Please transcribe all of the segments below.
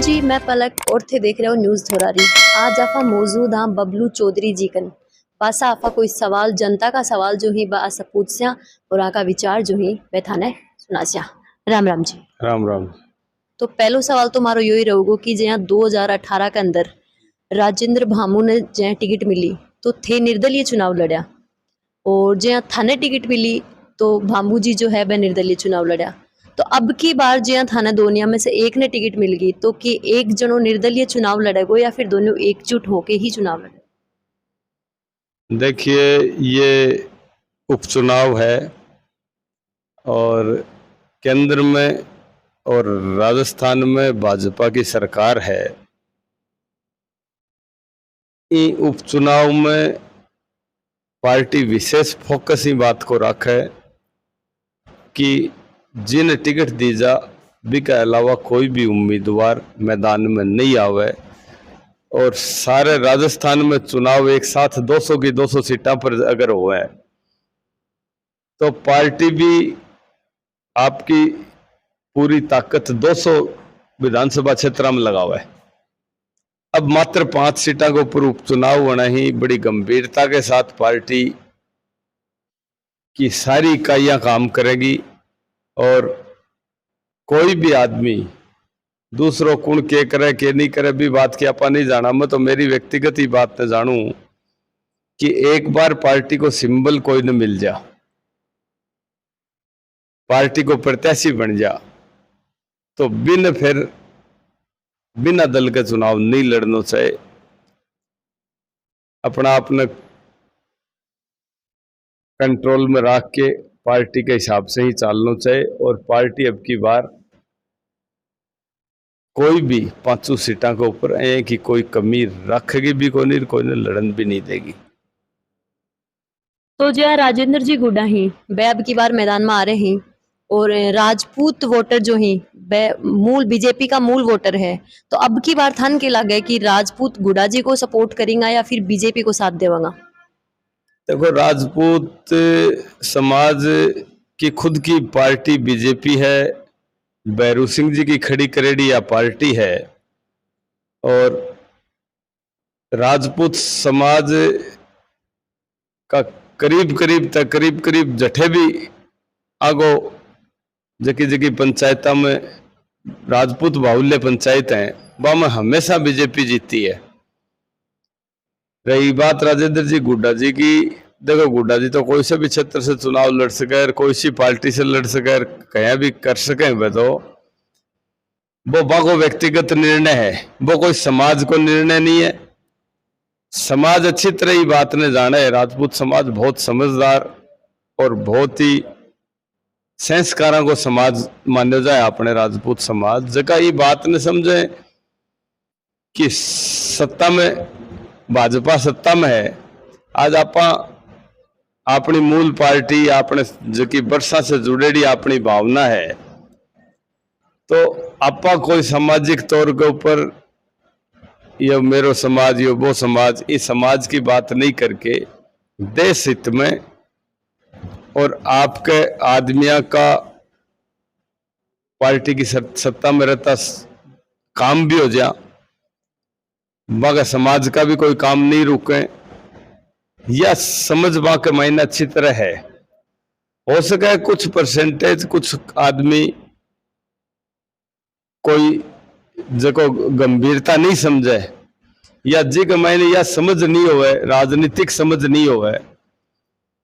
जी, मैं पलक और थे देख रहे हो न्यूज़ थोरारी। आज आफा मौजूद हाँ बबलू चौधरी जी कन पासा आफा कोई सवाल जनता का सवाल जो ही बा पूछस्या और आका विचार जो ही वे थाने सुनास्या। राम राम जी। राम राम। तो पहलो सवाल तो मारो यही रहोगो कि जहाँ 2018 के अंदर राजेंद्र भामू ने जहाँ टिकट मिली तो थे निर्दलीय चुनाव लड़ा और जहाँ थाने टिकट मिली तो भामू जी जो है वह निर्दलीय चुनाव लड़ा। तो अब की बार जहाँ थाना दोनिया में से एक ने टिकट मिल गई तो कि एक जनो निर्दलीय चुनाव लड़ेगो या फिर दोनों एकजुट होके ही चुनाव लड़े? देखिए, ये उपचुनाव है और केंद्र में और राजस्थान में भाजपा की सरकार है। इन उपचुनाव में पार्टी विशेष फोकस ही बात को रखे कि जिन टिकट दी जा भी के अलावा कोई भी उम्मीदवार मैदान में नहीं आवे और सारे राजस्थान में चुनाव एक साथ 200 की 200 सीटों पर अगर हुए तो पार्टी भी आपकी पूरी ताकत 200 विधानसभा क्षेत्र में लगा हुआ है। अब मात्र 5 सीटों के ऊपर उपचुनाव होना ही बड़ी गंभीरता के साथ पार्टी की सारी इकाइयां काम करेगी और कोई भी आदमी दूसरों कुण के करे के नहीं करे भी बात की आपा नहीं जाना। मैं तो मेरी व्यक्तिगत ही बात न जानू कि एक बार पार्टी को सिंबल कोई न मिल जा, पार्टी को प्रत्याशी बन जा तो बिना दल के चुनाव नहीं लड़ना चाहिए। अपने कंट्रोल में रख के पार्टी के हिसाब से ही चलना चाहिए और पार्टी अब की बार कोई भी 5 सीटों के ऊपर है कि कोई कमी रखेगी भी कोई ने लड़न भी नहीं देगी। तो जो है राजेंद्र जी गुड्डा ही वह अब की बार मैदान में आ रहे हैं और राजपूत वोटर जो ही वह मूल बीजेपी का मूल वोटर है। तो अब की बार थान के लगे कि राजपूत गुड्डा जी को सपोर्ट करेंगे या फिर बीजेपी को साथ देवागा? देखो, राजपूत समाज की खुद की पार्टी बीजेपी है, बैरू सिंह जी की खड़ी करेड़ी या पार्टी है और राजपूत समाज का करीब जठे भी आगो जकी जकी पंचायत में राजपूत बाहुल्य पंचायत हैं वहां में हमेशा बीजेपी जीती है। रही बात राजेंद्र जी गुड्डा जी की, देखो गुड्डा जी तो कोई से भी क्षेत्र से चुनाव लड़ सके, कोई सी पार्टी से लड़ सके, कहीं भी कर सके। वे तो वो बागो व्यक्तिगत निर्णय है, वो कोई समाज को निर्णय नहीं है। समाज अच्छी तरह ही बात ने जाना है। राजपूत समाज बहुत समझदार और बहुत ही संस्कारों को समाज मान्यो जाए। अपने राजपूत समाज जगह ये बात ने समझे कि सत्ता में भाजपा सत्ता में है। आज आपा अपनी मूल पार्टी अपने जो कि वर्षा से जुड़ेड़ी अपनी भावना है तो आपा कोई सामाजिक तौर के ऊपर ये मेरो समाज ये वो समाज इस समाज की बात नहीं करके देश हित में और आपके आदमियों का पार्टी की सत्ता में रहता काम भी हो जाए, मगर समाज का भी कोई काम नहीं रुके, या समझ बा के मायने अच्छी तरह है। हो सके कुछ परसेंटेज कुछ आदमी कोई जो गंभीरता नहीं समझे या जी के मायने या समझ नहीं होवे, राजनीतिक समझ नहीं होवे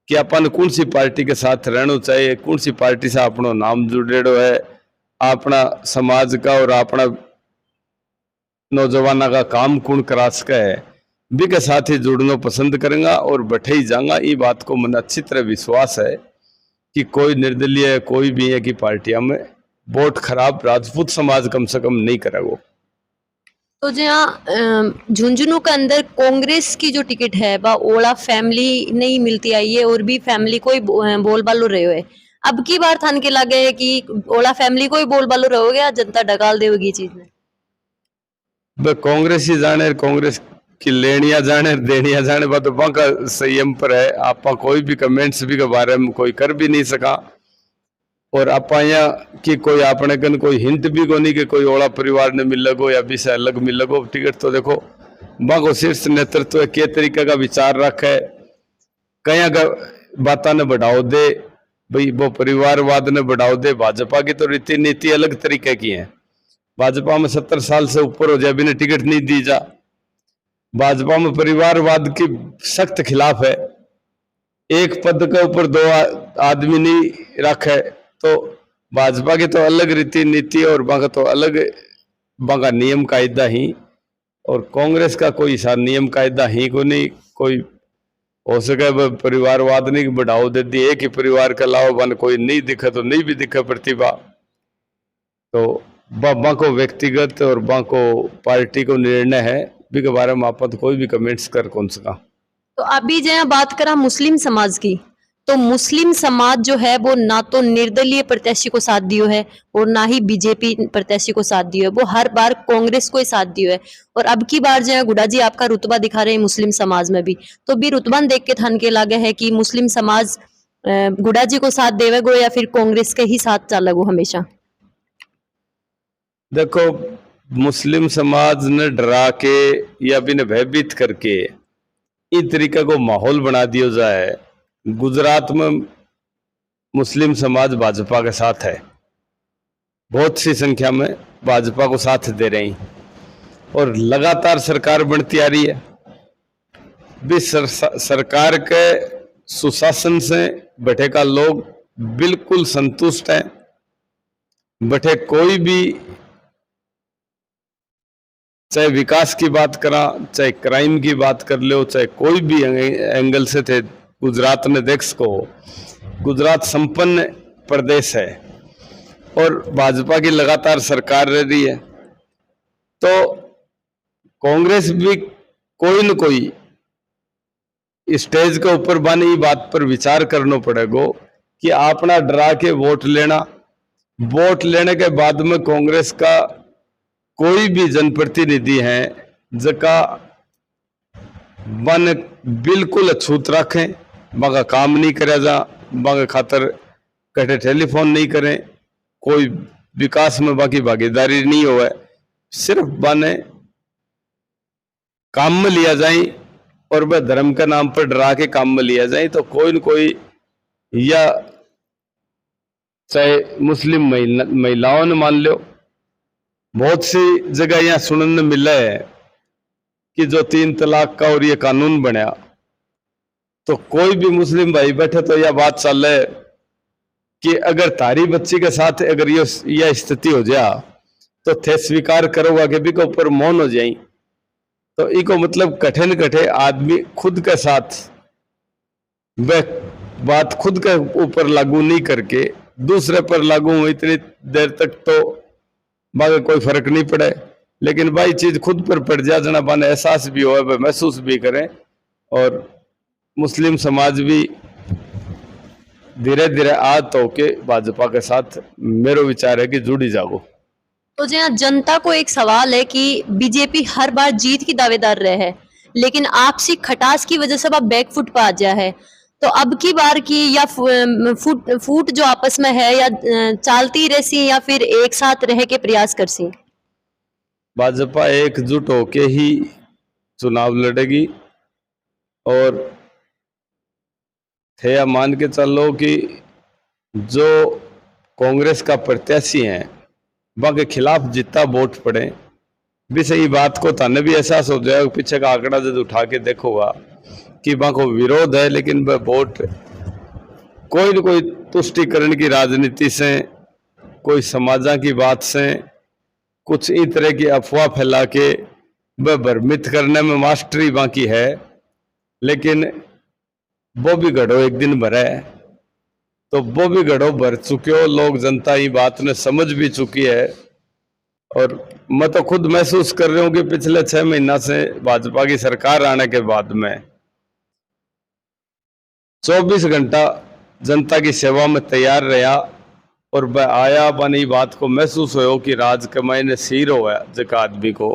कि अपन कौन सी पार्टी के साथ रहना चाहिए, कौन सी पार्टी से अपना नाम जुड़ेड़ो है, अपना समाज का और अपना नौजवानों का काम कौन करा सके है, भी के साथ ही जुड़ना पसंद करेंगे और बैठे ही जाऊंगा। ये बात को मन अच्छी तरह विश्वास है कि कोई निर्दलीय कोई भी है कि पार्टियां में वोट खराब राजपूत समाज कम से कम नहीं करेगा। तो जहाँ झुंझुनू के अंदर कांग्रेस की जो टिकट है वह ओला फैमिली नहीं मिलती आई है और भी फैमिली को ही बोल बालो रहे हुए। अब की बार थान के लगे है कि ओला फैमिली को ही बोल बालो रहोगे या जनता डकाल देगी चीज में? कांग्रेस ही जाने, कांग्रेस की लेनिया जाने देनिया जाने बात तो बाका संयम पर है। आप कोई भी कमेंट्स भी के बारे में कोई कर भी नहीं सका। और आप यहाँ कि कोई आपने कन कोई हिंट भी को नहीं कि कोई ओला परिवार ने मिल लगो या भी से अलग मिल लगो टिकट। तो देखो बाको शीर्ष नेतृत्व के तरीके का विचार रखे, कया का बाता ने बढ़ाओ दे भाई, वो परिवारवाद ने बढ़ाओ दे। भाजपा की तो रीति नीति अलग तरीके की है। भाजपा में 70 साल से ऊपर हो जाए बिना टिकट नहीं दी जा। भाजपा में परिवारवाद की सख्त खिलाफ है। एक पद के ऊपर दो आदमी नहीं रखे। तो भाजपा की तो अलग रीति नीति और बाका तो अलग बाका नियम कायदा ही, और कांग्रेस का कोई सा नियम कायदा ही को नहीं। कोई हो सके परिवारवाद नहीं बढ़ाओ दे दी, एक ही परिवार के अलावा बन कोई नहीं दिखे तो नहीं भी दिखे प्रतिभा। तो बाको व्यक्तिगत और बाको पार्टी को निर्णय है, भी के बारे में आप कोई भी कमेंट्स कर कौन सका। तो अभी जो बात करा मुस्लिम समाज की, तो मुस्लिम समाज जो है वो ना तो निर्दलीय प्रत्याशी को साथ दियो है और ना ही बीजेपी प्रत्याशी को साथ दियो है, वो हर बार कांग्रेस को ही साथ दियो है। और अब की बार जो है गुडा जी आपका रुतबा दिखा रहे हैं मुस्लिम समाज में भी, तो भी रुतबा देख के थान के लागे है कि मुस्लिम समाज गुडा जी को साथ देवेगो या फिर कांग्रेस के ही साथ चलेगो हमेशा। देखो मुस्लिम समाज ने डरा के या भी ने भयभीत करके इस तरीके को माहौल बना दिया जाए। गुजरात में मुस्लिम समाज भाजपा के साथ है, बहुत सी संख्या में भाजपा को साथ दे रही, और लगातार सरकार बनती आ रही है। भी सरकार के सुशासन से बैठे का लोग बिल्कुल संतुष्ट हैं। बैठे कोई भी चाहे विकास की बात करा, चाहे क्राइम की बात कर लो, चाहे कोई भी एंगल से थे, गुजरात में देख सको गुजरात संपन्न प्रदेश है और भाजपा की लगातार सरकार रह रही है। तो कांग्रेस भी कोई न कोई स्टेज के ऊपर बनी बात पर विचार करना पड़ेगा कि अपना डरा के वोट लेना, वोट लेने के बाद में कांग्रेस का कोई भी जनप्रतिनिधि है जका बन बिल्कुल अछूत रखें, बाका काम नहीं करे जा, बाका खातर कटे टेलीफोन नहीं करें, कोई विकास में बाकी भागीदारी नहीं हो, सिर्फ बने काम में लिया जाए और वह धर्म के नाम पर डरा के काम में लिया जाए। तो कोई न कोई, या चाहे मुस्लिम महिलाओं ने मान लो, बहुत सी जगह यहाँ सुनने मिला है कि जो 3 तलाक का और ये कानून बना, तो कोई भी मुस्लिम भाई बैठे तो यह बात चल है कि अगर तारी बच्ची के साथ अगर यह स्थिति हो जाए तो थे स्वीकार करोगा कि भी के ऊपर मौन हो जाए। तो इको मतलब कठिन कठे आदमी खुद के साथ वह बात खुद के ऊपर लागू नहीं करके दूसरे पर लागू हो इतनी देर तक तो बाकी कोई फर्क नहीं पड़े, लेकिन भाई चीज खुद पर पड़ जाए जना बाने एहसास भी हो, महसूस भी करें। और मुस्लिम समाज भी धीरे धीरे आत होके भाजपा के साथ मेरा विचार है कि जुड़ी जाओ। तो जो जनता को एक सवाल है कि बीजेपी हर बार जीत की दावेदार रहे है, लेकिन आपसी खटास की वजह से अब बैकफुट पर आ गया है। तो अब की बार की या फूट जो आपस में है, या चालती रहसी या फिर एक साथ रह के प्रयास कर सी? भाजपा एकजुट होके ही चुनाव लड़ेगी और थे या मान के चलो कि जो कांग्रेस का प्रत्याशी है बाकी खिलाफ जितना वोट पड़े भी सही बात को थाने भी एहसास हो जाएगा। पीछे का आंकड़ा जब उठा के देखोगा कि वहां को विरोध है, लेकिन वह वोट कोई न कोई तुष्टिकरण की राजनीति से, कोई समाजा की बात से, कुछ इस तरह की अफवाह फैला के वह भ्रमित करने में मास्टरी बाकी है। लेकिन वो भी घड़ो एक दिन भरा है, तो वो भी घड़ो भर चुके हो, लोग जनता ये बात ने समझ भी चुकी है। और मैं तो खुद महसूस कर रहा हूं कि पिछले 6 महीना से भाजपा की सरकार आने के बाद में 24 घंटा जनता की सेवा में तैयार रहा और वह आया बनी बात को महसूस हो कि राज के मायने सीर हो जगह आदमी को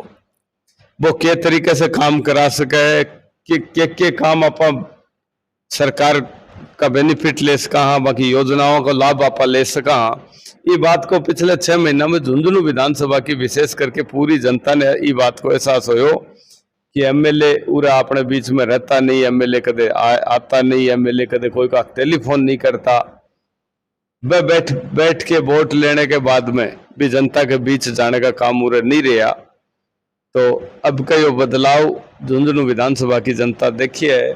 वो के तरीके से काम करा सके कि के काम आप सरकार का बेनिफिट ले सका, बाकी योजनाओं का लाभ आप ले सका। ये बात को पिछले 6 महीना में झुंझुनू विधानसभा की विशेष करके पूरी जनता ने ये बात को एहसास हो कि एमएलए पूरा अपने बीच में रहता नहीं, एमएलए कदे आता नहीं, एमएलए कदे कोई का टेलीफोन नहीं करता। वह बैठ के वोट लेने के बाद में भी जनता के बीच जाने का काम उरे नहीं रहा। तो अब का यो बदलाव झुंझुनू विधानसभा की जनता देखी है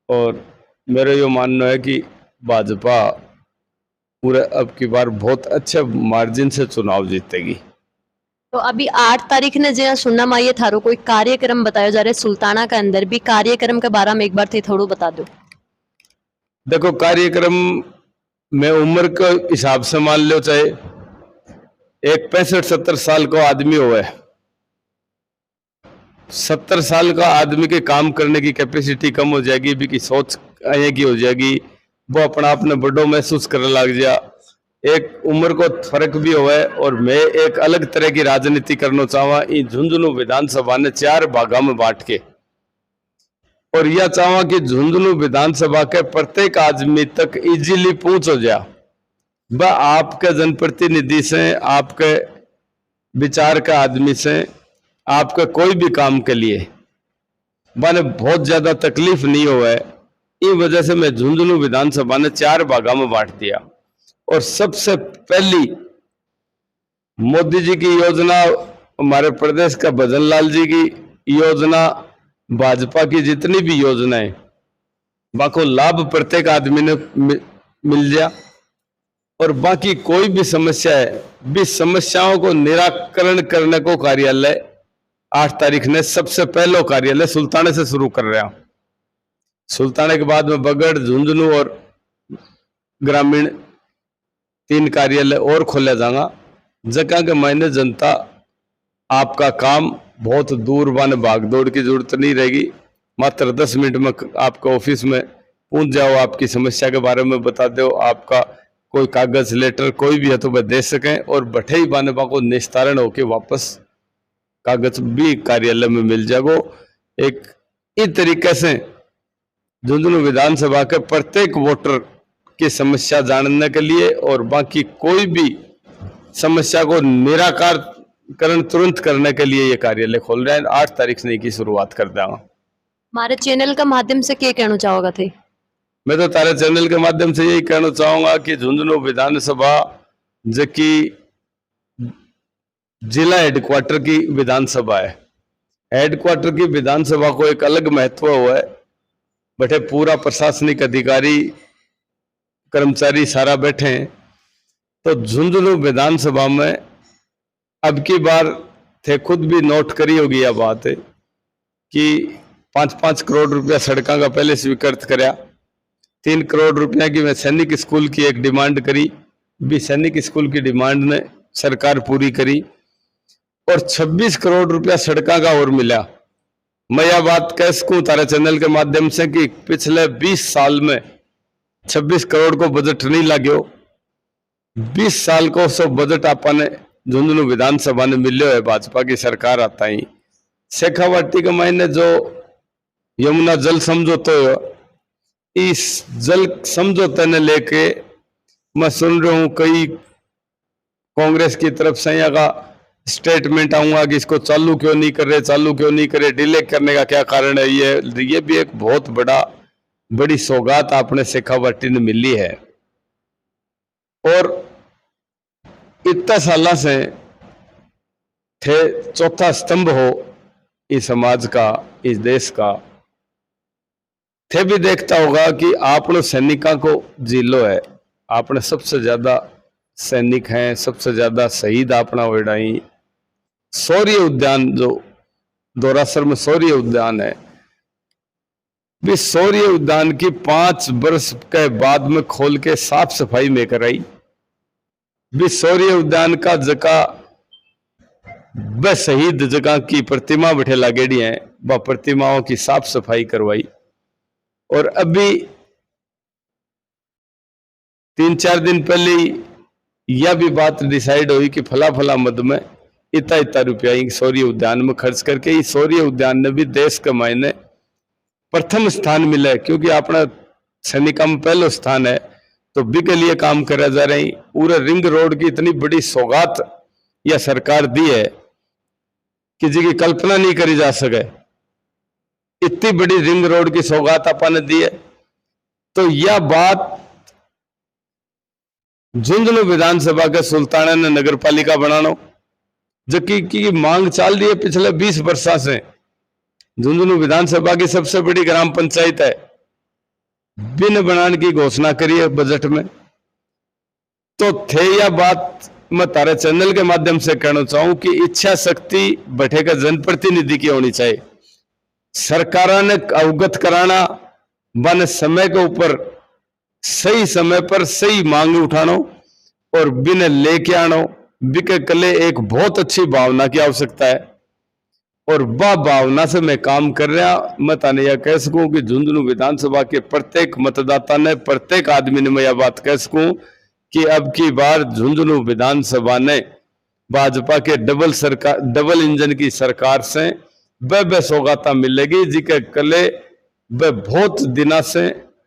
और मेरा यो मानना है कि भाजपा पूरे अब की बार बहुत अच्छे मार्जिन से चुनाव जीतेगी। तो अभी 8 तारीख ने जो सुनना माइए थारो कोई कार्यक्रम बताया जा रहा है सुल्ताना के अंदर भी, कार्यक्रम के बारे में एक बार थे थोड़ा बता दो। देखो कार्यक्रम में उम्र के हिसाब से मान लो, चाहे एक 65-70 साल का आदमी हो, 70 साल का आदमी के काम करने की कैपेसिटी कम हो जाएगी, भी की सोच की हो जाएगी, वो अपना अपने बड़ों महसूस करने लग जा। एक उम्र को फर्क भी हुआ है और मैं एक अलग तरह की राजनीति करना चाहवा। झुंझुनू विधानसभा ने 4 भागा में बांट के और यह चाहवा कि झुंझुनू विधानसभा के प्रत्येक आदमी तक इजीली पहुंच हो जाए। वह आपके जनप्रतिनिधि से, आपके विचार का आदमी से, आपके कोई भी काम के लिए माने बहुत ज्यादा तकलीफ नहीं हुआ है। इस वजह से मैं झुंझुनू विधानसभा ने 4 भागा में बांट दिया। और सबसे पहली मोदी जी की योजना, हमारे प्रदेश का भजन लाल जी की योजना, भाजपा की जितनी भी योजनाएं, बाको लाभ प्रत्येक आदमी ने मिल जाए। और बाकी कोई भी समस्या है, भी समस्याओं को निराकरण करने को कार्यालय 8 तारीख ने सबसे पहला कार्यालय सुल्ताने से शुरू कर रहा। सुल्ताने के बाद में बगड़, झुंझुनू और ग्रामीण 3 कार्यालय और खोला जाएगा, जगह के मायने जनता आपका काम बहुत दूर बाने भागदौड़ की जरूरत नहीं रहेगी। मात्र 10 मिनट में आपका ऑफिस में पहुंच जाओ, आपकी समस्या के बारे में बता दो, आपका कोई कागज लेटर कोई भी है तो वह दे सकें और बैठे ही बाने को निस्तारण होके वापस कागज भी कार्यालय में मिल जाएगो। एक इस तरीके से झुंझुनू विधानसभा के प्रत्येक वोटर की समस्या जानने के लिए और बाकी कोई भी समस्या को निराकरण तुरंत करने के लिए ये कार्यालय खोल रहे हैं। 8 तारीख से की शुरुआत कर देंगे। हमारे चैनल का माध्यम से क्या कहना चाहोगा थे? मैं तो तारे चैनल के माध्यम से यही कहना चाहूंगा कि झुंझुनू विधानसभा जो कि जिला हेडक्वार्टर की विधानसभा है, हेडक्वार्टर की विधानसभा को एक अलग महत्व हुआ है। बैठे पूरा प्रशासनिक अधिकारी कर्मचारी सारा बैठे हैं। तो झुंझुनू विधानसभा में अब की बार थे खुद भी नोट करी होगी यह बात है कि 5-5 करोड़ रुपया सड़कों का पहले स्वीकृत कराया। 3 करोड़ रुपया की मैं सैनिक स्कूल की एक डिमांड करी, भी सैनिक स्कूल की डिमांड ने सरकार पूरी करी और 26 करोड़ रुपया सड़कों का और मिला। मैं यह बात कह सकूं तारा चैनल के माध्यम से कि पिछले 20 साल में 26 करोड़ को बजट नहीं लागो। 20 साल को सब बजट आपने झुंझुनू विधानसभा ने मिले है, भाजपा की सरकार आता ही। शेखावाटी के मायने जो यमुना जल समझौता हो, इस जल समझौते ने लेके मैं सुन रहा हूं कई कांग्रेस की तरफ से यहाँ का स्टेटमेंट आऊंगा कि इसको चालू क्यों नहीं कर रहे, चालू क्यों नहीं कर रहे, डिले करने का क्या कारण है। ये भी एक बहुत बड़ी सौगात आपने शेखावाटी ने मिली है। और इतना साल से थे चौथा स्तंभ हो इस समाज का, इस देश का। थे भी देखता होगा कि आपने सैनिकों को जिलो है, आपने सबसे ज्यादा सैनिक हैं, सबसे ज्यादा शहीद अपना वेड़ाई। शौर्य उद्यान जो दोरासर में शौर्य उद्यान है, भी शौर्य उद्यान की 5 वर्ष के बाद में खोल के साफ सफाई में कराई। भी शौर्य उद्यान का जगह वह शहीद जगह की प्रतिमा बैठे लागेड़ी है, वह प्रतिमाओं की साफ सफाई करवाई। और अभी 3-4 दिन पहले यह भी बात डिसाइड हुई कि फला मद में इतना रुपया शौर्य उद्यान में खर्च करके इस शौर्य उद्यान ने भी देश के मायने प्रथम स्थान मिला है। क्योंकि अपना सैनिका में पहला स्थान है, तो बी के लिए काम करा जा रही। पूरे रिंग रोड की इतनी बड़ी सौगात यह सरकार दी है कि जिसकी कल्पना नहीं करी जा सके। इतनी बड़ी रिंग रोड की सौगात अपन ने दी है, तो यह बात झुंझुनू विधानसभा के सुल्ताना ने नगर पालिका बनाना, जबकि की मांग चल रही है पिछले 20 वर्षों से। झुंझुनू विधानसभा की सबसे बड़ी ग्राम पंचायत है, बिन बनाने की घोषणा करी है बजट में। तो थे यह बात मैं तारे चैनल के माध्यम से कहना चाहूं कि इच्छा शक्ति बैठे का जनप्रतिनिधि की होनी चाहिए। सरकारों ने अवगत कराना, बन समय के ऊपर सही समय पर सही मांग उठानो और बिन लेके आनो, बिके कले एक बहुत अच्छी भावना की आवश्यकता है। और वह भावना से मैं काम कर रहा। मैं ताने यह कह सकूं कि झुंझुनू विधानसभा के प्रत्येक मतदाता ने, प्रत्येक आदमी ने मैं यह बात कह सकूं कि अब की बार झुंझुनू विधानसभा ने भाजपा के डबल इंजन की सरकार से वह सौगात मिलेगी जिके कले वह बहुत दिना से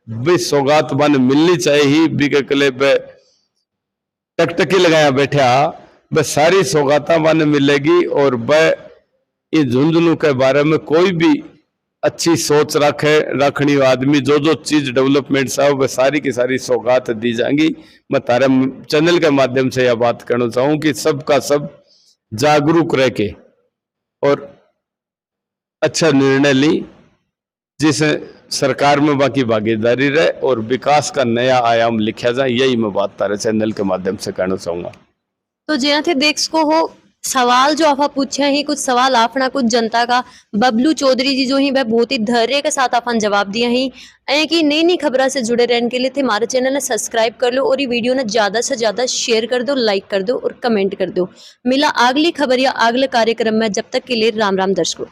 वे सौगात बन मिलनी चाहिए। बिके कले वह टकटकी लगाया बैठा, वह सारी सौगात बन मिलेगी। और वह इस झुंझुनू के बारे में कोई भी अच्छी सोच रखनी आदमी जो चीज डेवलपमेंट साहब वह सारी की सारी सौगात दी जाएंगी। मैं तारे चैनल के माध्यम से यह बात करना चाहूं कि सबका सब जागरूक रह के और अच्छा निर्णय ली, जिसे सरकार में बाकी भागीदारी रहे और विकास का नया आयाम लिखा जाए। यही मैं बात तारे चैनल के माध्यम से कहना चाहूंगा। तो ज्यां थे देख सको हो सवाल जो आपा पूछे ही, कुछ सवाल आपना कुछ जनता का बबलू चौधरी जी जो ही वह बहुत ही धैर्य के साथ अपन जवाब दिया ही। ऐ कि नई नई खबरों से जुड़े रहने के लिए थे हमारे चैनल ने सब्सक्राइब कर लो और ये वीडियो ने ज्यादा से ज्यादा शेयर कर दो, लाइक कर दो और कमेंट कर दो। मिला अगली खबर या अगले कार्यक्रम में, जब तक के लिए राम राम दर्शकों।